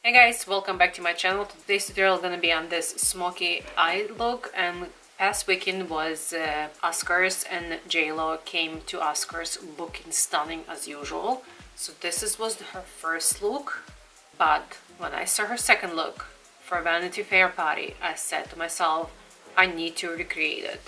Hey guys, welcome back to my channel. Today's tutorial is gonna be on this smoky eye look, and past weekend was Oscars and J-Lo came to Oscars looking stunning as usual. So was her first look, but when I saw her second look for Vanity Fair party, I said to myself, I need to recreate it.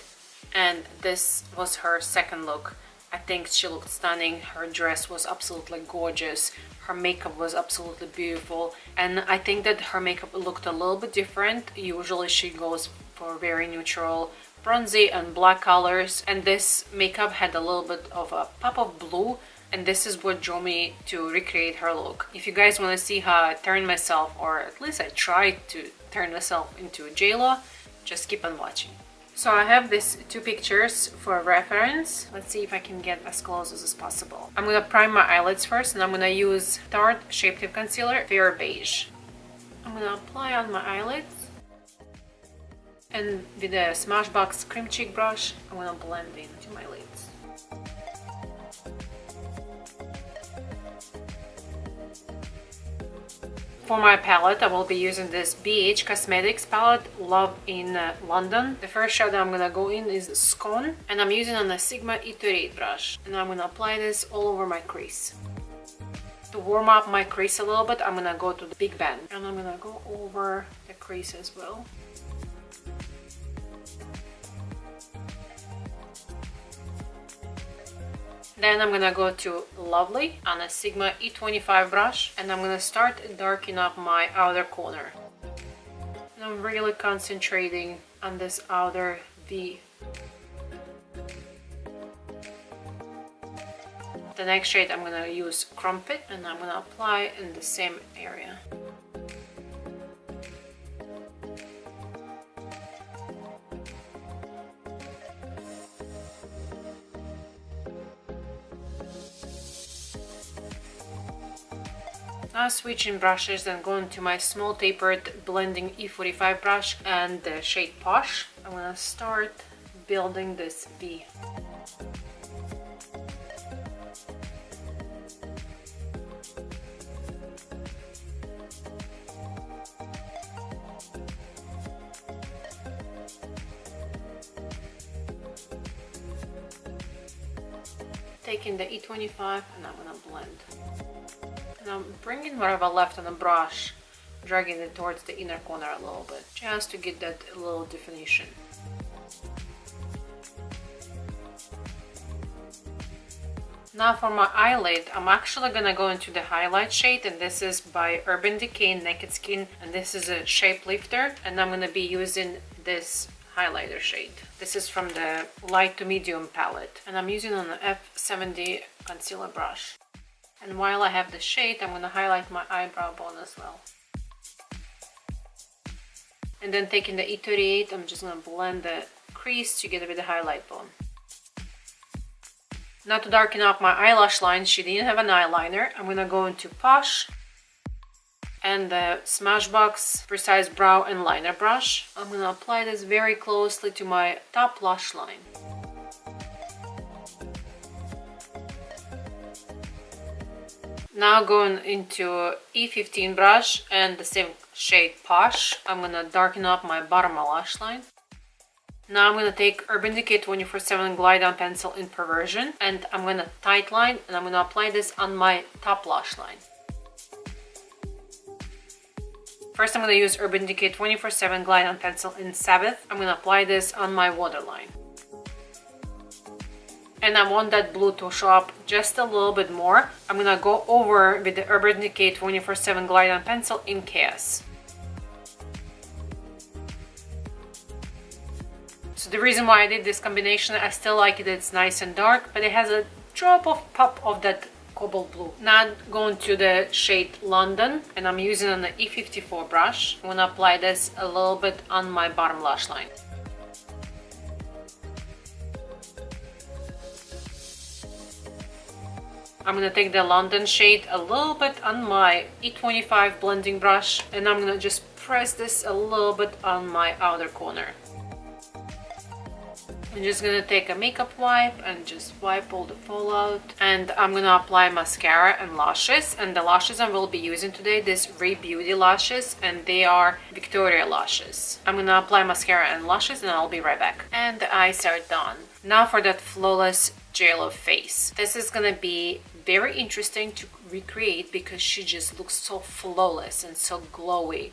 And this was her second look. I think she looked stunning. Her dress was absolutely gorgeous. Her makeup was absolutely beautiful. And I think that her makeup looked a little bit different. Usually she goes for very neutral bronzy and black colors. And this makeup had a little bit of a pop of blue. And this is what drew me to recreate her look. If you guys want to see how I turned myself, or at least I tried to turn myself into J-Lo, just keep on watching. So I have these two pictures for reference. Let's see if I can get as close as possible. I'm gonna prime my eyelids first, and I'm gonna use Tarte Shape Tape Concealer, Fair Beige. I'm gonna apply on my eyelids. And with the Smashbox Cream Cheek brush, I'm gonna blend into my lids. For my palette, I will be using this BH Cosmetics palette, Love in London. The first shade I'm gonna go in is Scone, and I'm using on a Sigma E38 brush. And I'm gonna apply this all over my crease. To warm up my crease a little bit, I'm gonna go to the Big Bend, and I'm gonna go over the crease as well. Then I'm gonna go to Lovely on a Sigma E25 brush, and I'm gonna start darkening up my outer corner. And I'm really concentrating on this outer V. The next shade I'm gonna use Crumpet, and I'm gonna apply in the same area. Now switching brushes and going to my small tapered blending E45 brush and the shade Posh. I'm gonna start building this V. Taking the E25, and I'm gonna blend. And I'm bringing whatever left on the brush, dragging it towards the inner corner a little bit, just to get that little definition. Now for my eyelid, I'm actually gonna go into the highlight shade, and this is by Urban Decay Naked Skin, and this is a shape lifter, and I'm gonna be using this highlighter shade. This is from the light to medium palette, and I'm using on the F70 concealer brush. And while I have the shade, I'm gonna highlight my eyebrow bone as well. And then taking the E38, I'm just gonna blend the crease together with the highlight bone. Now to darken up my eyelash line, she didn't have an eyeliner. I'm gonna go into Posh and the Smashbox Precise Brow and Liner brush. I'm gonna apply this very closely to my top lash line. Now going into E15 brush and the same shade Posh, I'm gonna darken up my bottom lash line. Now I'm gonna take Urban Decay 24/7 Glide On Pencil in Perversion, and I'm gonna tight line, and I'm gonna apply this on my top lash line. First I'm gonna use Urban Decay 24/7 Glide On Pencil in Sabbath. I'm gonna apply this on my waterline. And I want that blue to show up just a little bit more. I'm gonna go over with the Urban Decay 24/7 Glide On Pencil in Chaos. So the reason why I did this combination, I still like it, it's nice and dark, but it has a drop of pop of that cobalt blue. Now going to the shade London, and I'm using an E54 brush. I'm gonna apply this a little bit on my bottom lash line. I'm gonna take the London shade a little bit on my E25 blending brush, and I'm gonna just press this a little bit on my outer corner. I'm just gonna take a makeup wipe and just wipe all the fallout. And I'm gonna apply mascara and lashes. And the lashes I will be using today, this Ray Beauty lashes, and they are Victoria lashes. I'm gonna apply mascara and lashes and I'll be right back. And the eyes are done. Now for that flawless JLo face. This is gonna be very interesting to recreate because she just looks so flawless and so glowy.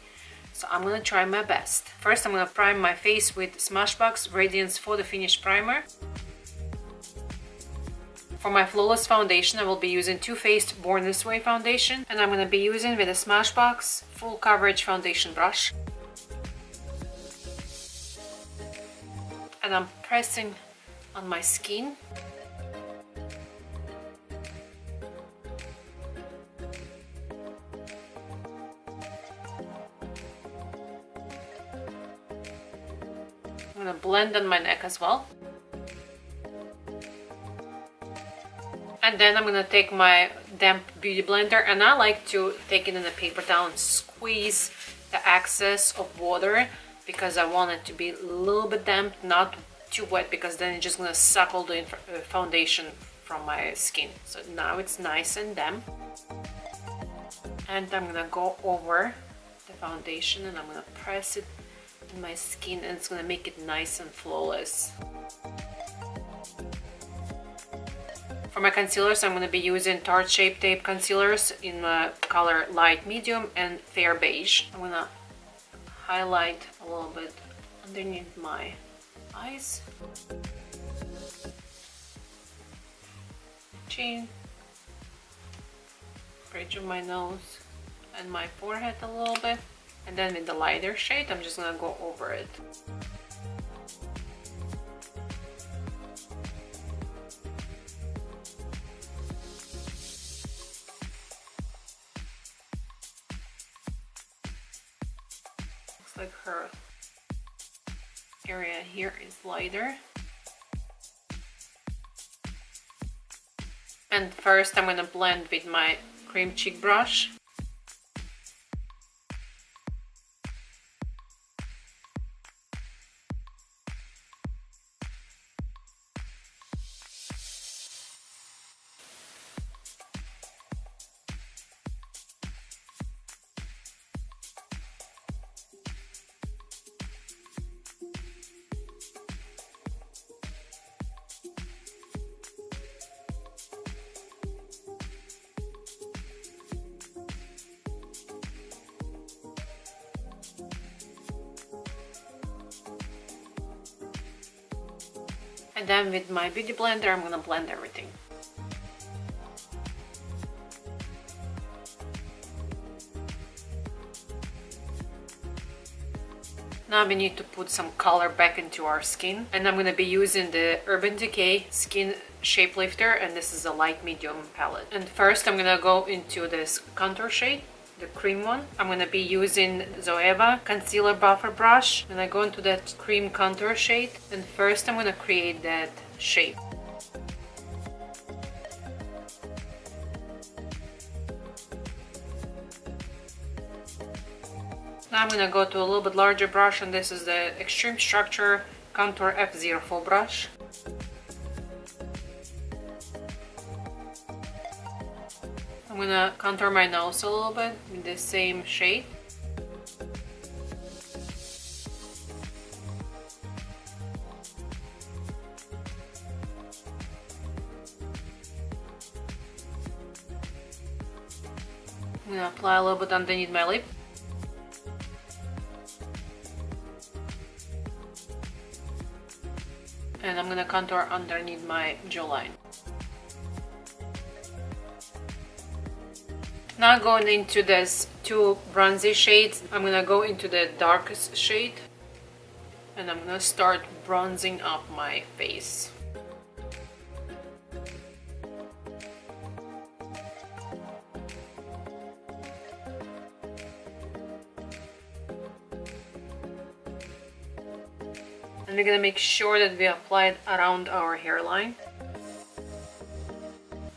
So I'm gonna try my best. First, I'm gonna prime my face with Smashbox Radiance Photo Finish Primer. For my flawless foundation, I will be using Too Faced Born This Way foundation, and I'm gonna be using with a Smashbox Full Coverage Foundation brush. And I'm pressing on my skin. I'm gonna blend on my neck as well. And then I'm gonna take my damp beauty blender, and I like to take it in a paper towel and squeeze the excess of water because I want it to be a little bit damp, not too wet, because then it's just gonna suck all the foundation from my skin. So now it's nice and damp. And I'm gonna go over the foundation and I'm gonna press it in my skin, and it's gonna make it nice and flawless. For my concealers, I'm gonna be using Tarte Shape Tape concealers in color light medium and fair beige. I'm gonna highlight a little bit underneath my eyes, chin, bridge of my nose, and my forehead a little bit. And then with the lighter shade, I'm just gonna go over it. Looks like her area here is lighter. And first I'm gonna blend with my cream cheek brush. And then with my beauty blender, I'm gonna blend everything. Now we need to put some color back into our skin, and I'm gonna be using the Urban Decay Skin Shape Lifter, and this is a light medium palette. And first I'm gonna go into this contour shade, the cream one. I'm gonna be using Zoeva Concealer Buffer Brush, and I go into that cream contour shade, and first I'm gonna create that shape. Now I'm gonna go to a little bit larger brush, and this is the Extreme Structure Contour F04 brush. I'm gonna contour my nose a little bit with the same shade. I'm gonna apply a little bit underneath my lip. And I'm gonna contour underneath my jawline. Now going into this two bronzy shades, I'm gonna go into the darkest shade and I'm gonna start bronzing up my face. And we're gonna make sure that we apply it around our hairline.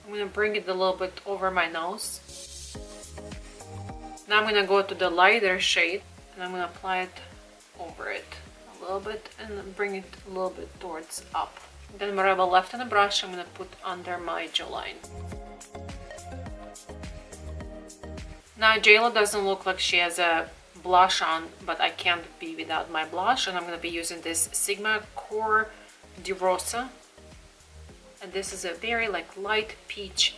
I'm gonna bring it a little bit over my nose. Now I'm gonna go to the lighter shade and I'm gonna apply it over it a little bit and bring it a little bit towards up. Then what I have left on the brush, I'm gonna put under my jawline. Now JLo doesn't look like she has a blush on, but I can't be without my blush, and I'm gonna be using this Sigma Core de Rosa, and this is a very like light peach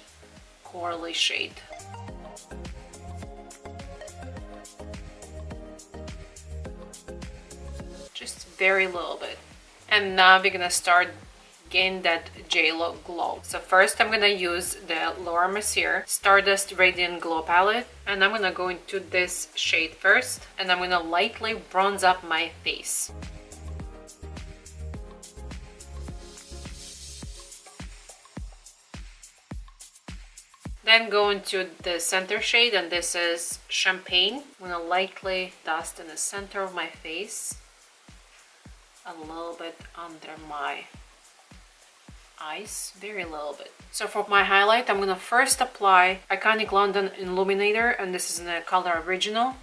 corally shade. Just very little bit. And now we're gonna start getting that JLo glow. So first I'm gonna use the Laura Mercier Stardust Radiant Glow Palette, and I'm gonna go into this shade first, and I'm gonna lightly bronze up my face. Then go into the center shade, and this is Champagne. I'm gonna lightly dust in the center of my face, a little bit under my eyes, very little bit. So for my highlight, I'm gonna first apply Iconic London Illuminator, and this is in the color Original.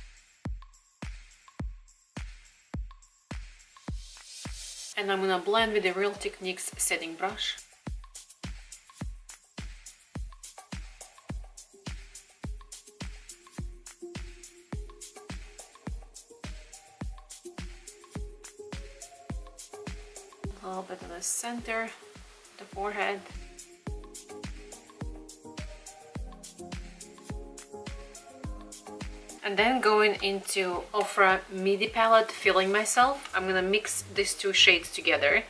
And I'm gonna blend with the Real Techniques setting brush. A little bit in the center, the forehead. And then going into Ofra Midi palette, Feeling Myself, I'm gonna mix these two shades together.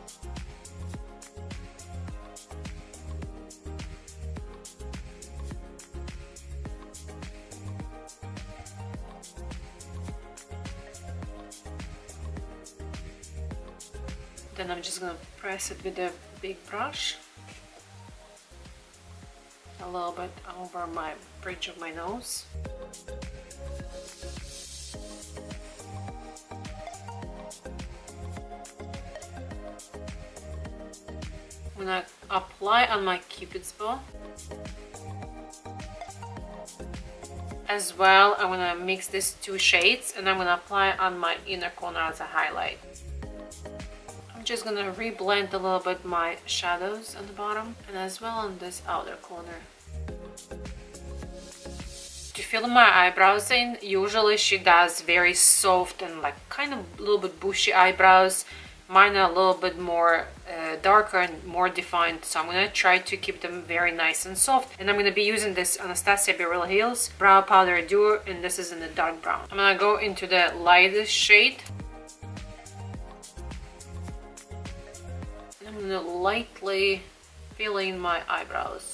Then I'm just gonna press it with a big brush a little bit over my bridge of my nose. I'm gonna apply on my Cupid's bow. As well, I'm gonna mix these two shades, and I'm gonna apply on my inner corner as a highlight. I'm just gonna reblend a little bit my shadows on the bottom, and as well on this outer corner. To fill my eyebrows in, usually she does very soft and like kind of a little bit bushy eyebrows. Mine are a little bit more darker and more defined, so I'm gonna try to keep them very nice and soft. And I'm gonna be using this Anastasia Beverly Hills Brow Powder Duo, and this is in the dark brown. I'm gonna go into the lightest shade. I'm gonna lightly fill in my eyebrows.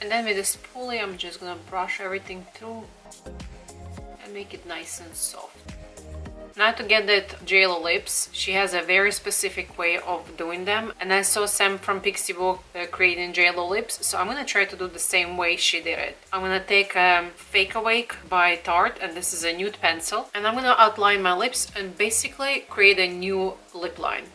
And then with this spoolie, I'm just gonna brush everything through and make it nice and soft. Now to get that JLo lips, she has a very specific way of doing them, and I saw Sam from Pixie Book creating JLo lips, so I'm gonna try to do the same way she did it. I'm gonna take Fake Awake by Tarte, and this is a nude pencil, and I'm gonna outline my lips and basically create a new lip line.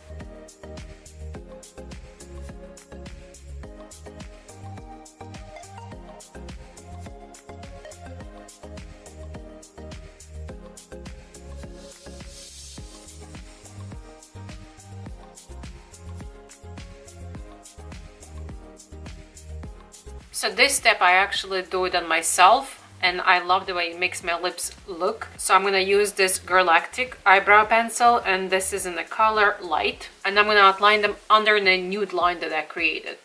So this step I actually do it on myself, and I love the way it makes my lips look. So I'm gonna use this Galactic eyebrow pencil, and this is in the color Light, and I'm gonna outline them under the nude line that I created.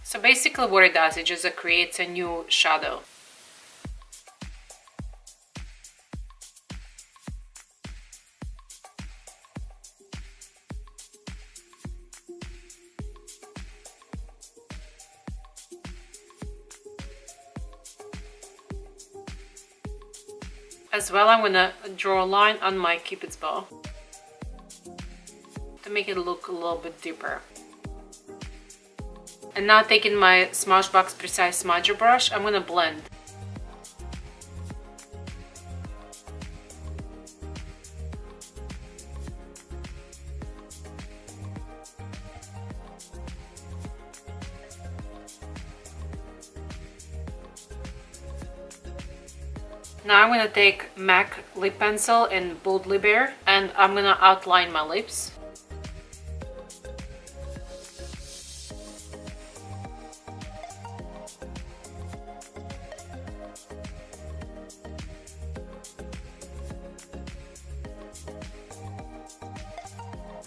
So basically what it does, it just creates a new shadow. As well, I'm gonna draw a line on my cupid's bow to make it look a little bit deeper. And now taking my Smashbox Precise Smudger brush, I'm gonna blend. Now I'm gonna take MAC lip pencil in Boldly Bare and I'm gonna outline my lips.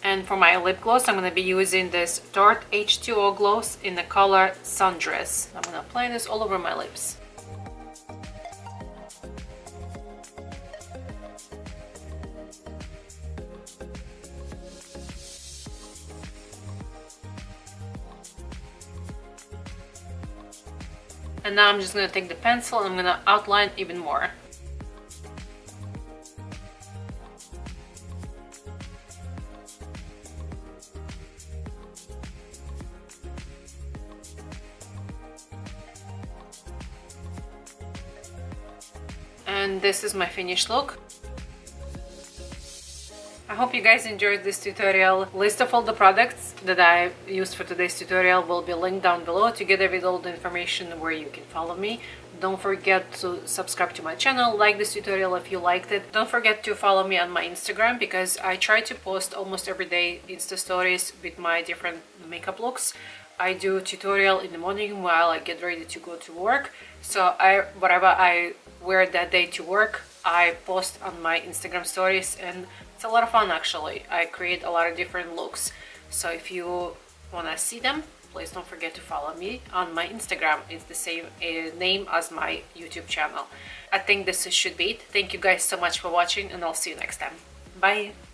And for my lip gloss, I'm going to be using this Tarte H2O gloss in the color Sundress. I'm going to apply this all over my lips. And now I'm just going to take the pencil and I'm going to outline even more. And this is my finished look. I hope you guys enjoyed this tutorial. List of all the products that I used for today's tutorial will be linked down below together with all the information where you can follow me. Don't forget to subscribe to my channel, like this tutorial if you liked it. Don't forget to follow me on my Instagram because I try to post almost every day Insta stories with my different makeup looks. I do tutorial in the morning while I get ready to go to work. So whatever I wear that day to work, I post on my Instagram stories, and it's a lot of fun actually. I create a lot of different looks. So if you want to see them, please don't forget to follow me on my Instagram. It's the same name as my YouTube channel. I think this should be it. Thank you guys so much for watching and I'll see you next time. Bye!